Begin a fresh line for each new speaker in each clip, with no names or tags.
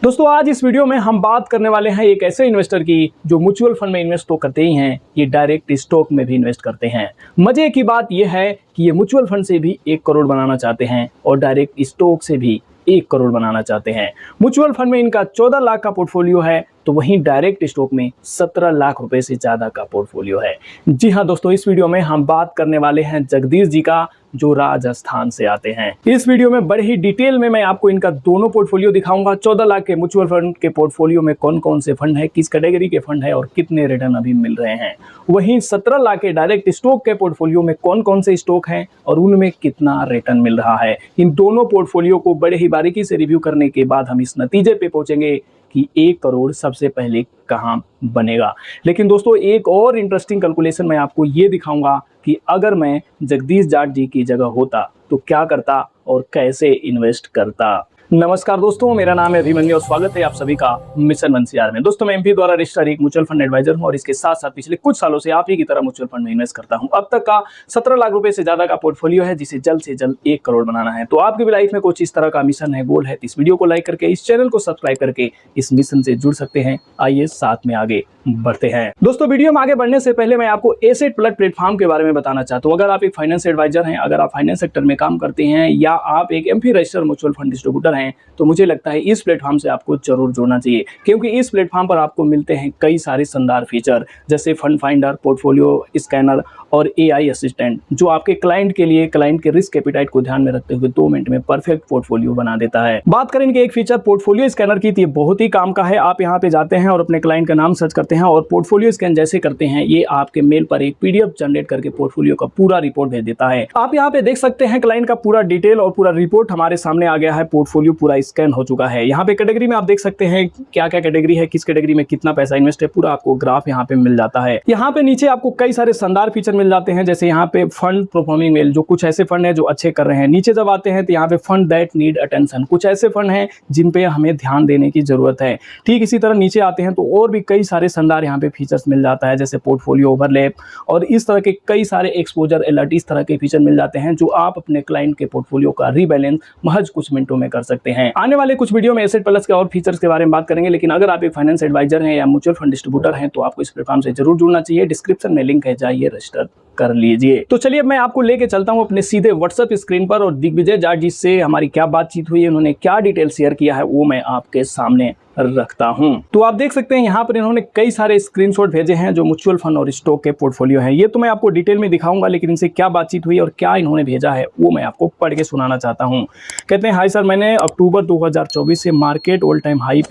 दोस्तों आज इस वीडियो में हम बात करने वाले हैं एक ऐसे इन्वेस्टर की जो म्यूचुअल फंड में इन्वेस्ट तो करते ही हैं, ये डायरेक्ट स्टॉक में भी इन्वेस्ट करते हैं। मजे की बात यह है कि ये म्यूचुअल फंड से भी 1 करोड़ बनाना चाहते हैं और डायरेक्ट स्टॉक से भी 1 करोड़ बनाना चाहते हैं। म्यूचुअल फंड में इनका 14 लाख का पोर्टफोलियो है, तो वहीं डायरेक्ट स्टॉक में 17 लाख रुपए से ज्यादा का पोर्टफोलियो है। जी हाँ दोस्तों, इस वीडियो में हम बात करने वाले हैं जगदीश जी का, जो राजस्थान से आते हैं। इस वीडियो में बड़े ही डिटेल में मैं आपको इनका दोनों पोर्टफोलियो दिखाऊंगा। 14 लाख के म्यूचुअल फंड के पोर्टफोलियो में कौन कौन से फंड है, किस कैटेगरी के फंड है और कितने रिटर्न अभी मिल रहे हैं। वहीं 17 लाख के डायरेक्ट स्टॉक के पोर्टफोलियो में कौन कौन से स्टॉक हैं और उनमें कितना रिटर्न मिल रहा है। इन दोनों पोर्टफोलियो को बड़े ही बारीकी से रिव्यू करने के बाद हम इस नतीजे पे पहुंचेंगे कि 1 करोड़ सबसे पहले कहां बनेगा। लेकिन दोस्तों एक और इंटरेस्टिंग कैलकुलेशन मैं आपको ये दिखाऊंगा कि अगर मैं जगदीश जाट जी की जगह होता तो क्या करता और कैसे इन्वेस्ट करता। नमस्कार दोस्तों, मेरा नाम है अभिमन्यु और स्वागत है आप सभी का मिशन मंसियार में। दोस्तों मैं एमपी द्वारा रजिस्टर्ड एक म्यूचुअल फंड एडवाइजर हूं और इसके साथ साथ पिछले कुछ सालों से आप ही की तरह म्यूचुअल फंड में इन्वेस्ट करता हूं। अब तक का 17 लाख रुपए से ज्यादा का पोर्टफोलियो है, जिसे जल्द से जल्द 1 करोड़ बनाना है। तो आपकी भी लाइफ में कुछ इस तरह का मिशन है, गोल है, तो इस वीडियो को लाइक करके, इस चैनल को सब्सक्राइब करके इस मिशन से जुड़ सकते हैं। आइए साथ में आगे बढ़ते हैं। दोस्तों वीडियो में आगे बढ़ने से पहले मैं आपको एसेट प्लस प्लेटफॉर्म के बारे में बताना चाहता हूं। अगर आप एक फाइनेंस एडवाइजर हैं, अगर आप फाइनेंस सेक्टर में काम करते हैं या आप एक MP registered mutual fund distributor हैं, तो मुझे लगता है इस प्लेटफॉर्म से आपको जरूर जुड़ना चाहिए, क्योंकि इस प्लेटफॉर्म पर आपको मिलते हैं कई सारे शानदार फीचर, जैसे फंड फाइंडर, पोर्टफोलियो स्कैनर और एआई असिस्टेंट, जो आपके क्लाइंट के लिए क्लाइंट के रिस्क एपिटाइट को ध्यान में रखते हुए 2 मिनट में परफेक्ट पोर्टफोलियो बना देता है। बात करें इनके एक फीचर पोर्टफोलियो स्कैनर की, तो ये बहुत ही काम का है। आप यहाँ पे जाते हैं और अपने क्लाइंट का नाम सर्च करते हैं और पोर्टफोलियो स्कैन जैसे करते हैं, ये आपके मेल पर एक पीडीएफ जनरेट करके पोर्टफोलियो का पूरा रिपोर्ट भेज देता है। आप यहाँ पे देख सकते हैं क्लाइंट का पूरा डिटेल और पूरा रिपोर्ट हमारे सामने आ गया है। पोर्टफोलियो पूरा स्कैन हो चुका है। यहाँ पे कैटेगरी में आप देख सकते हैं क्या क्या कैटेगरी है, किस कैटेगरी में कितना पैसा इन्वेस्ट है, पूरा आपको ग्राफ यहाँ पे मिल जाता है। यहाँ पे नीचे आपको कई सारे शानदार फीचर मिल जाते हैं, जैसे यहाँ पे फंड परफॉर्मिंग वेल, जो कुछ ऐसे फंड है जो अच्छे कर रहे हैं। नीचे जब आते हैं तो यहाँ पे फंड दैट नीड अटेंशन, कुछ ऐसे फंड हैं जिन पे हमें ध्यान देने की जरूरत है। ठीक इसी तरह नीचे आते हैं तो और भी कई सारे शानदार यहाँ पे फीचर्स मिल जाता है, जैसे पोर्टफोलियो ओवरलैप और इस तरह के कई सारे एक्सपोजर अलर्ट, इस तरह के फीचर मिल जाते हैं जो आप अपने क्लाइंट के पोर्टफोलियो का रीबैलेंस महज कुछ मिनटों में कर सकते हैं। आने वाले कुछ वीडियो में एसेट प्लस के और फीचर्स के बारे में बात करेंगे, लेकिन अगर आप एक फाइनेंस एडवाइजर हैं या म्यूचुअल फंड डिस्ट्रीब्यूटर हैं तो आपको इस प्लेटफॉर्म से जरूर जुड़ना चाहिए। डिस्क्रिप्शन में लिंक है, जाइए रजिस्टर कर लीजिए। तो चलिए अब मैं आपको लेके चलता हूं अपने सीधे व्हाट्सएप स्क्रीन पर और दिग्विजय जाट जी से हमारी क्या बातचीत हुई है, उन्होंने क्या डिटेल शेयर किया है, वो मैं आपके सामने रखता हूं। तो आप देख सकते हैं यहाँ पर इन्होंने कई सारे स्क्रीनशॉट भेजे हैं जो म्यूचुअल फंड और स्टॉक के पोर्टफोलियो है। ये तो मैं आपको डिटेल में दिखाऊंगा, लेकिन इनसे क्या बातचीत हुई और क्या इन्होंने भेजा है वो मैं आपको पढ़ के सुनाना चाहता हूँ। कहते हैं, हाय सर, मैंने अक्टूबर 2024 से मार्केट ऑल टाइम हाई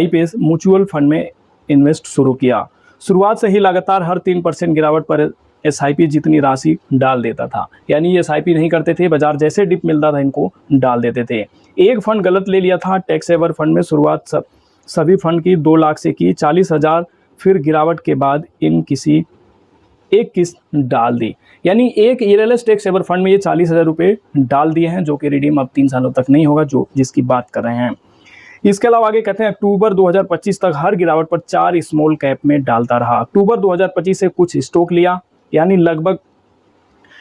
पे म्यूचुअल फंड में इन्वेस्ट शुरू किया। शुरुआत से ही लगातार हर 3% गिरावट पर एसआईपी जितनी राशि डाल देता था, यानी ये एसआईपी नहीं करते थे, बाजार जैसे डिप मिलता था इनको डाल देते थे। एक फंड गलत ले लिया था, टैक्स सेवर फंड में शुरुआत सभी फंड की 2 लाख से की, 40,000, फिर गिरावट के बाद इन किसी एक किस्त डाल दी, यानी एक ईएलएस टैक्स सेवर फंड में ये 40,000 रुपये डाल दिए हैं, जो कि रिडीम अब 3 सालों तक नहीं होगा, जो जिसकी बात कर रहे हैं। इसके अलावा आगे कहते हैं, अक्टूबर 2025 तक हर गिरावट पर 4 स्मॉल कैप में डालता रहा। अक्टूबर 2025 से कुछ स्टॉक लिया, यानी लगभग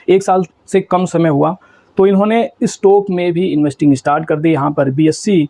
1 साल से कम समय हुआ, तो इन्होंने स्टॉक में भी इन्वेस्टिंग स्टार्ट कर दी। यहाँ पर बीएससी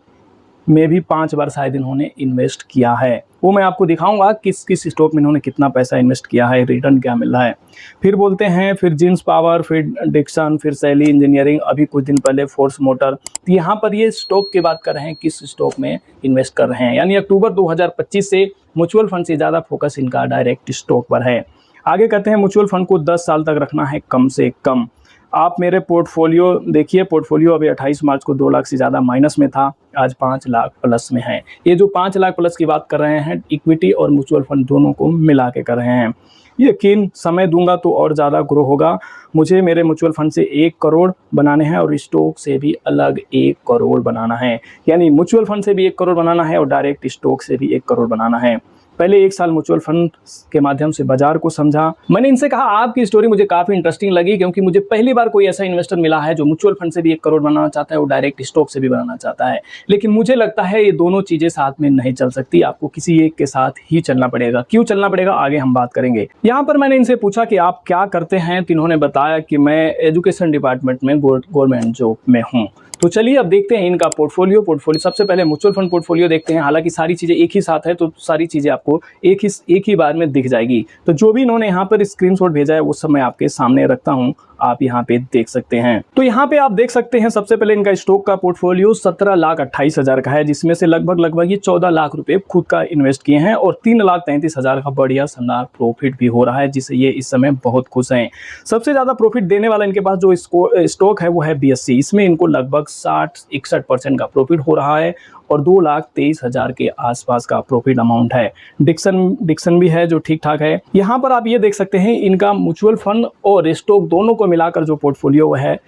में भी 5 बार शायद इन्होंने इन्वेस्ट किया है, वो मैं आपको दिखाऊंगा किस किस स्टॉक में इन्होंने कितना पैसा इन्वेस्ट किया है, रिटर्न क्या मिल रहा है। फिर बोलते हैं, फिर जिन्स पावर, फिर डिक्सन, फिर सैली इंजीनियरिंग, अभी कुछ दिन पहले फोर्स मोटर। तो यहाँ पर ये स्टॉक की बात कर रहे हैं, किस स्टॉक में इन्वेस्ट कर रहे हैं, यानी अक्टूबर 2025 से म्यूचुअल फंड से ज़्यादा फोकस इनका डायरेक्ट स्टॉक पर है। आगे कहते हैं, म्यूचुअल फंड को 10 साल तक रखना है कम से कम। आप मेरे पोर्टफोलियो देखिए, पोर्टफोलियो अभी 28 मार्च को 2 लाख से ज़्यादा माइनस में था, आज 5 लाख प्लस में है। ये जो 5 लाख प्लस की बात कर रहे हैं, इक्विटी और म्यूचुअल फंड दोनों को मिला के कर रहे हैं। यकीन समय दूंगा तो और ज़्यादा ग्रो होगा। मुझे मेरे म्यूचुअल फंड से 1 करोड़ बनाने हैं और स्टॉक से भी अलग 1 करोड़ बनाना है, यानी म्यूचुअल फंड से भी 1 करोड़ बनाना है और डायरेक्ट स्टॉक से भी 1 करोड़ बनाना है। पहले 1 साल म्यूचुअल फंड के माध्यम से बाजार को समझा। मैंने इनसे कहा आपकी स्टोरी मुझे काफ़ी इंटरेस्टिंग लगी, क्योंकि मुझे पहली बार कोई ऐसा इन्वेस्टर मिला है जो म्यूचुअल फंड से भी 1 करोड़ बनाना चाहता है और डायरेक्ट स्टॉक से भी बनाना चाहता है। लेकिन मुझे लगता है ये दोनों चीज़ें साथ में नहीं चल सकती, आपको किसी एक के साथ ही चलना पड़ेगा। क्यों चलना पड़ेगा, आगे हम बात करेंगे। यहाँ पर मैंने इनसे पूछा कि आप क्या करते हैं, तो इन्होंने बताया कि मैं एजुकेशन डिपार्टमेंट में गवर्नमेंट जॉब में हूँ। तो चलिए अब देखते हैं इनका पोर्टफोलियो। सबसे पहले म्यूचुअल फंड पोर्टफोलियो देखते हैं। हालांकि सारी चीज़ें एक ही साथ है तो सारी चीज़ें आपको एक ही बार में दिख जाएगी। तो जो भी इन्होंने यहाँ पर स्क्रीनशॉट भेजा है वो सब मैं आपके सामने रखता हूँ, आप यहाँ पे देख सकते हैं। तो यहाँ पे आप देख सकते हैं सबसे पहले इनका स्टॉक का पोर्टफोलियो 17,28,000 का है, जिसमें से लगभग ये 14 लाख रुपए खुद का इन्वेस्ट किए हैं और 3,33,000 का बढ़िया शानदार प्रॉफिट भी हो रहा है, जिससे ये इस समय बहुत खुश हैं। सबसे ज़्यादा प्रॉफिट देने वाला इनके पास जो स्टॉक है वो है BSE। इसमें इनको लगभग 60-61% का प्रॉफिट हो रहा है और 2,23,000 के आसपास का प्रॉफिट अमाउंट है। डिक्सन भी है जो ठीक ठाक है। यहाँ पर आप ये देख सकते हैं इनका म्यूचुअल फंड और स्टॉक दोनों को मिलाकर जो पोर्टफोलियो है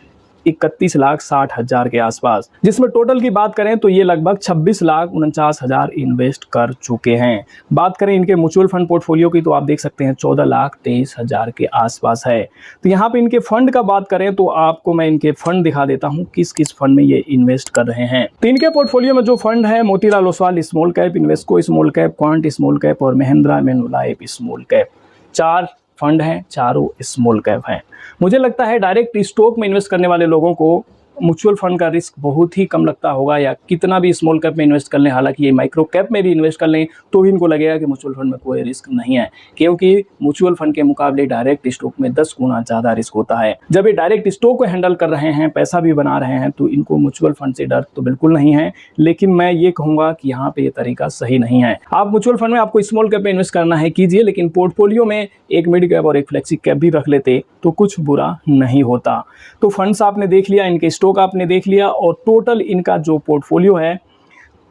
31,60,000 के आसपास, जिसमें टोटल की बात करें तो ये लगभग 26,49,000 इन्वेस्ट कर चुके हैं। बात करें इनके म्यूचुअल फंड पोर्टफोलियो की तो आप देख सकते हैं 14,23,000 के आसपास है। तो यहाँ पे इनके फंड का बात करें तो आपको मैं इनके फंड दिखा देता हूँ किस किस फंड में ये इन्वेस्ट कर रहे हैं। तो इनके पोर्टफोलियो में जो फंड है Motilal Oswal small cap, Invesco small cap, quant small cap और महिंद्रा मैनुलाइफ स्मॉल कैप, 4 फंड हैं, चारों स्मॉल कैप हैं। मुझे लगता है डायरेक्ट स्टॉक में इन्वेस्ट करने वाले लोगों को म्यूचुअल फंड का रिस्क बहुत ही कम लगता होगा, या कितना भी स्मॉल कैप में इन्वेस्ट कर लें, हालांकि ये माइक्रो कैप में भी इन्वेस्ट कर लें तो भी इनको लगेगा कि म्यूचुअल फंड में कोई रिस्क नहीं है, क्योंकि म्यूचुअल फंड के मुकाबले डायरेक्ट स्टॉक में 10 गुना ज़्यादा रिस्क होता है। जब ये डायरेक्ट स्टॉक को हैंडल कर रहे हैं, पैसा भी बना रहे हैं, तो इनको म्यूचुअल फंड से डर तो बिल्कुल नहीं है। लेकिन मैं ये कहूँगा कि यहाँ पे ये तरीका सही नहीं है। आप म्यूचुअल फंड में आपको स्मॉल कैप में इन्वेस्ट करना है कीजिए, लेकिन पोर्टफोलियो में एक मिड कैप और एक फ्लेक्सी कैप भी रख लेते तो कुछ बुरा नहीं होता। तो फंड्स आपने देख लिया, इनके स्टॉक आपने देख लिया और टोटल इनका जो पोर्टफोलियो है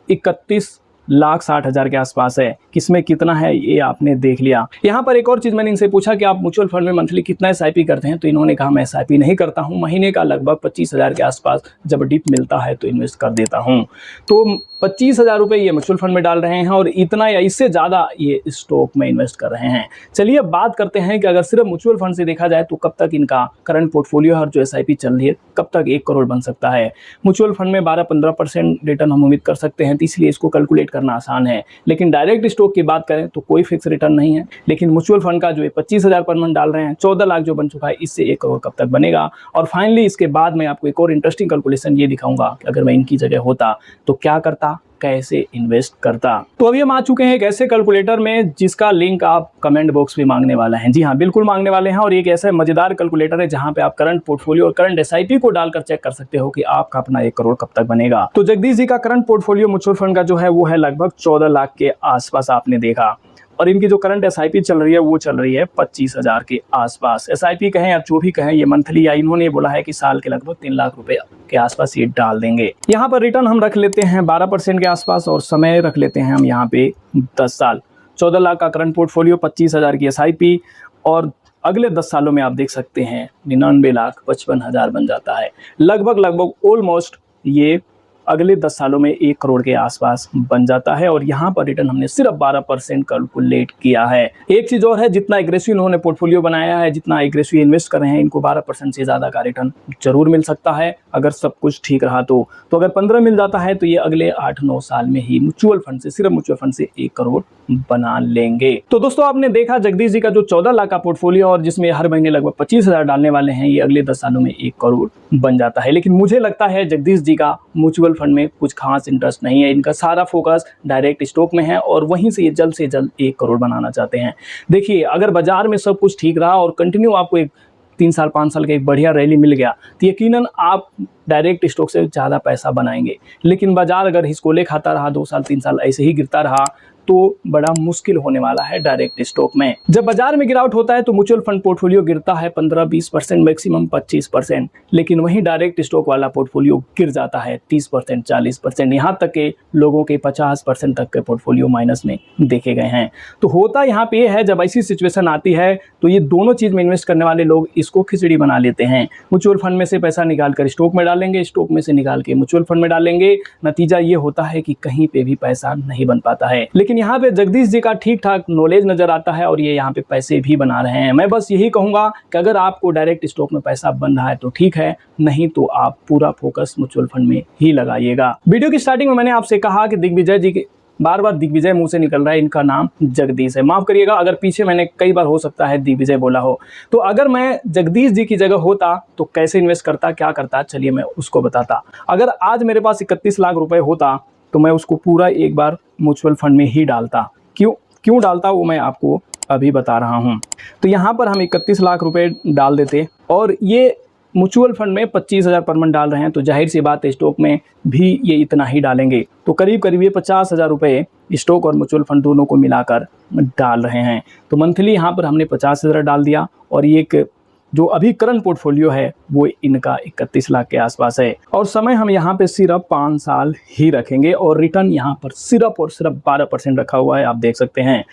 31,60,000 के आसपास है। किसमें कितना है ये आपने देख लिया। यहाँ पर एक और चीज़ मैंने इनसे पूछा कि आप म्यूचुअल फंड में मंथली कितना SIP करते हैं, तो इन्होंने कहा मैं SIP नहीं करता हूँ, महीने का लगभग 25,000 के आसपास जब डिप मिलता है तो इन्वेस्ट कर देता हूँ। तो 25,000 रुपये ये म्यूचुअल फंड में डाल रहे हैं और इतना या इससे ज़्यादा ये स्टॉक में इन्वेस्ट कर रहे हैं। चलिए अब बात करते हैं कि अगर सिर्फ म्यूचुअल फंड से देखा जाए तो कब तक इनका करंट पोर्टफोलियो और जो SIP चल रही है कब तक 1 करोड़ बन सकता है। म्यूचुअल फंड में 12-15% रिटर्न हम उम्मीद कर सकते हैं, तो इसलिए इसको कैलकुलेट करना आसान है। लेकिन डायरेक्ट स्टॉक की बात करें तो कोई फिक्स रिटर्न नहीं है। लेकिन म्यूचुअल फंड का जो 25,000 पर मंथ डाल रहे हैं, 14 लाख जो बन चुका है, इससे 1 करोड़ कब तक बनेगा। और फाइनली इसके बाद मैं आपको एक और इंटरेस्टिंग कैलकुलेशन ये दिखाऊंगा कि अगर मैं इनकी जगह होता तो क्या करता, कैसे इन्वेस्ट करता। तो अभी हम आ चुके हैं एक ऐसे कैलकुलेटर में जिसका लिंक आप कमेंट बॉक्स में मांगने वाला हैं। जी हाँ, बिल्कुल मांगने वाले हैं। और एक ऐसा मजेदार कैलकुलेटर है जहां पे आप करंट पोर्टफोलियो और करंट SIP को डालकर चेक कर सकते हो कि आपका अपना 1 करोड़ कब तक बनेगा। तो जगदीश जी का करंट पोर्टफोलियो म्यूचुअल फंड का जो है वो है लगभग 14 लाख के आसपास आपने देखा, और इनकी जो करंट SIP चल रही है वो चल रही है 25,000 के आसपास। SIP कहें या जो भी कहें, ये मंथली या इन्होंने बोला है कि साल के लगभग 3 लाख रुपए के आसपास ये डाल देंगे। यहाँ पर रिटर्न हम रख लेते हैं 12% के आसपास और समय रख लेते हैं हम यहाँ पे 10 साल। 14 लाख का करंट पोर्टफोलियो, 25,000 की SIP और अगले 10 सालों में आप देख सकते हैं 99,55,000 बन जाता है। लगभग ऑलमोस्ट ये अगले 10 सालों में 1 करोड़ के आसपास बन जाता है। और यहाँ पर रिटर्न हमने सिर्फ 12% कैलकुलेट किया है। एक चीज़ और है, जितना एग्रेसिव इन्होंने पोर्टफोलियो बनाया है, जितना एग्रेसिव इन्वेस्ट कर रहे हैं, इनको 12% से ज़्यादा का रिटर्न जरूर मिल सकता है अगर सब कुछ ठीक रहा तो। अगर 15 मिल जाता है तो ये अगले 8-9 साल में ही म्यूचुअल फंड से, सिर्फ म्यूचुअल फंड से 1 करोड़ बना लेंगे। तो दोस्तों आपने देखा जगदीश जी का जो 14 लाख का पोर्टफोलियो और जिसमें हर महीने लगभग 25,000 डालने वाले हैं, ये अगले 10 सालों में 1 करोड़ बन जाता है। लेकिन मुझे लगता है जगदीश जी का म्यूचुअल फंड में कुछ खास इंटरेस्ट नहीं है। इनका सारा फोकस डायरेक्ट स्टॉक में है और वहीं से ये जल्द से जल्द 1 करोड़ बनाना चाहते हैं। देखिए, अगर बाजार में सब कुछ ठीक रहा और कंटिन्यू आपको एक 3 साल 5 साल का एक बढ़िया रैली मिल गया तो यकीनन आप डायरेक्ट स्टॉक से ज़्यादा पैसा बनाएंगे। लेकिन बाजार अगर हिसकोले खाता रहा, 2 साल 3 साल ऐसे ही गिरता रहा, तो बड़ा मुश्किल होने वाला है डायरेक्ट स्टॉक में। जब बाजार में गिरावट होता है तो म्यूचुअल फंड पोर्टफोलियो गिरता है 15-20%, मैक्सिमम 25%। लेकिन वहीं डायरेक्ट स्टॉक वाला पोर्टफोलियो गिर जाता है 30%, 40%, यहाँ तक के लोगों के 50% तक के पोर्टफोलियो माइनस में देखे गए हैं। तो होता यहाँ पे है, जब ऐसी सिचुएशन आती है तो ये दोनों चीज़ में इन्वेस्ट करने वाले लोग इसको खिचड़ी बना लेते हैं। म्यूचुअल फंड में से पैसा निकाल कर स्टॉक में डालेंगे, स्टॉक में से निकाल के म्यूचुअल फंड में डालेंगे। नतीजा ये होता है कि कहीं पे भी पैसा नहीं बन पाता है। लेकिन यहाँ पे जगदीश जी का ठीक ठाक नॉलेज नजर आता है और ये यहाँ पे पैसे भी बना रहे हैं। मैं बस यही कहूंगा कि अगर आपको डायरेक्ट स्टॉक में पैसा बन रहा है तो ठीक है, नहीं तो आप पूरा फोकस म्यूचुअल फंड में ही लगाइएगा। वीडियो की स्टार्टिंग में मैंने आपसे कहा कि दिग्विजय जी के बार बार दिग्विजय मुंह से निकल रहा है, इनका नाम जगदीश है। माफ़ करिएगा अगर पीछे मैंने कई बार हो सकता है दिग्विजय बोला हो। तो अगर मैं जगदीश जी की जगह होता तो कैसे इन्वेस्ट करता, क्या करता, चलिए मैं उसको बताता। अगर आज मेरे पास 31 लाख रुपए होता तो मैं उसको पूरा एक बार म्यूचुअल फंड में ही डालता। क्यों डालता वो मैं आपको अभी बता रहा हूँ। तो यहाँ पर हम 31 लाख रुपए डाल देते और ये म्यूचुअल फंड में 25,000 पर मंथ डाल रहे हैं, तो जाहिर सी बात है स्टॉक में भी ये इतना ही डालेंगे। तो करीब करीब ये 50,000 रुपये स्टॉक और म्यूचुअल फंड दोनों को मिलाकर डाल रहे हैं। तो मंथली यहाँ पर हमने 50,000 डाल दिया और ये एक जो अभी करंट पोर्टफोलियो है वो इनका 31 लाख के आसपास है। और समय हम यहाँ पे सिर्फ 5 साल ही रखेंगे और रिटर्न यहाँ पर सिर्फ और सिर्फ 12% रखा हुआ है, आप देख सकते हैं।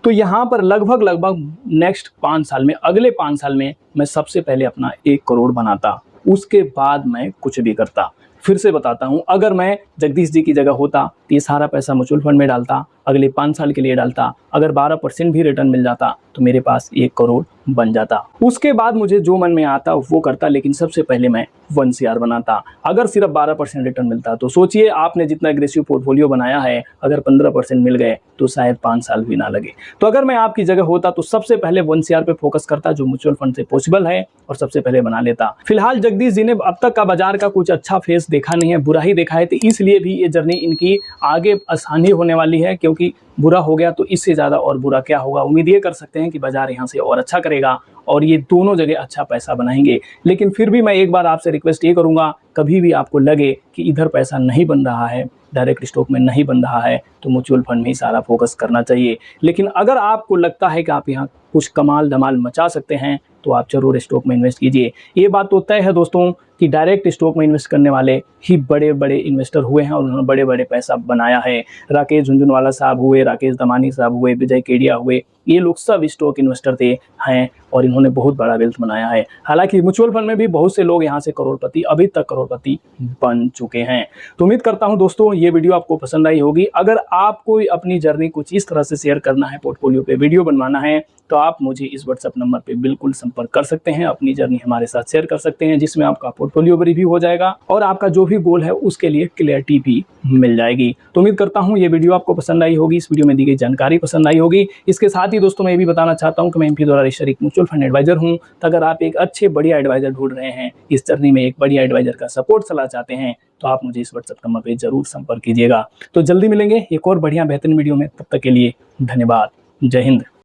तो यहाँ पर लगभग नेक्स्ट 5 साल में, अगले 5 साल में मैं सबसे पहले अपना 1 करोड़ बनाता, उसके बाद मैं कुछ भी करता। फिर से बताता हूँ, अगर मैं जगदीश जी की जगह होता तो ये सारा पैसा म्यूचुअल फंड में डालता, अगले 5 साल के लिए डालता। अगर 12% भी रिटर्न मिल जाता तो मेरे पास 1 करोड़ बन जाता। उसके बाद मुझे जो मन में आता वो करता, लेकिन सबसे पहले मैं 1 CR बनाता। अगर सिर्फ 12% रिटर्न मिलता तो सोचिए आपने जितना एग्रेसिव पोर्टफोलियो बनाया है, अगर 15% मिल गए तो शायद 5 साल भी ना लगे। तो अगर मैं आपकी जगह होता तो सबसे पहले 1 CR पे फोकस करता, जो म्यूचुअल फंड से पॉसिबल है, और सबसे पहले बना लेता। फिलहाल जगदीश जी ने अब तक का बाजार का कुछ अच्छा फेस देखा नहीं है, बुरा ही देखा है, तो इसलिए भी ये जर्नी इनकी आगे आसानी होने वाली है, क्योंकि बुरा हो गया तो इससे ज़्यादा और बुरा क्या होगा। उम्मीद ये कर सकते हैं कि बाजार यहाँ से और अच्छा करेगा और ये दोनों जगह अच्छा पैसा बनाएंगे। लेकिन फिर भी मैं एक बार आपसे रिक्वेस्ट ये करूँगा, कभी भी आपको लगे कि इधर पैसा नहीं बन रहा है, डायरेक्ट स्टॉक में नहीं बन रहा है, तो म्यूचुअल फंड में ही सारा फोकस करना चाहिए। लेकिन अगर आपको लगता है कि आप यहाँ कुछ कमाल धमाल मचा सकते हैं तो आप जरूर स्टॉक में इन्वेस्ट कीजिए। ये बात तो तय है दोस्तों कि डायरेक्ट स्टॉक में इन्वेस्ट करने वाले ही बड़े बड़े इन्वेस्टर हुए हैं और उन्होंने बड़े बड़े पैसा बनाया है। राकेश झुनझुनवाला साहब हुए, राकेश दमानी साहब हुए, विजय केडिया हुए, ये लोग सब स्टॉक इन्वेस्टर हैं और इन्होंने बहुत बड़ा वेल्थ बनाया है। हालांकि म्यूचुअल फंड में भी बहुत से लोग यहाँ से करोड़पति, अभी तक करोड़पति बन चुके हैं। तो उम्मीद करता हूँ दोस्तों ये वीडियो आपको पसंद आई होगी। अगर आपको अपनी जर्नी कुछ इस तरह से शेयर करना है, पोर्टफोलियो पे वीडियो बनवाना है, तो आप मुझे इस व्हाट्सएप नंबर पे बिल्कुल संपर्क कर सकते हैं, अपनी जर्नी हमारे साथ शेयर कर सकते हैं, जिसमें आपका पोर्टफोलियो रिव्यू हो जाएगा और आपका जो भी गोल है उसके लिए क्लैरिटी भी मिल जाएगी। तो उम्मीद करता हूँ ये वीडियो आपको पसंद आई होगी, इस वीडियो में दी गई जानकारी पसंद आई होगी। इसके साथ ही दोस्तों मैं ये भी बताना चाहता हूँ कि मैं एमपी द्वारा रजिस्टर्ड एक म्यूचुअल फंड एडवाइजर हूँ। तो अगर आप एक अच्छे बढ़िया एडवाइजर ढूंढ रहे हैं, इस जर्नी में एक बढ़िया एडवाइजर का सपोर्ट सलाह चाहते हैं, तो आप मुझे इस व्हाट्सएप नंबर पर जरूर संपर्क कीजिएगा। तो जल्दी मिलेंगे एक और बढ़िया बेहतरीन वीडियो में, तब तक के लिए धन्यवाद। जय हिंद।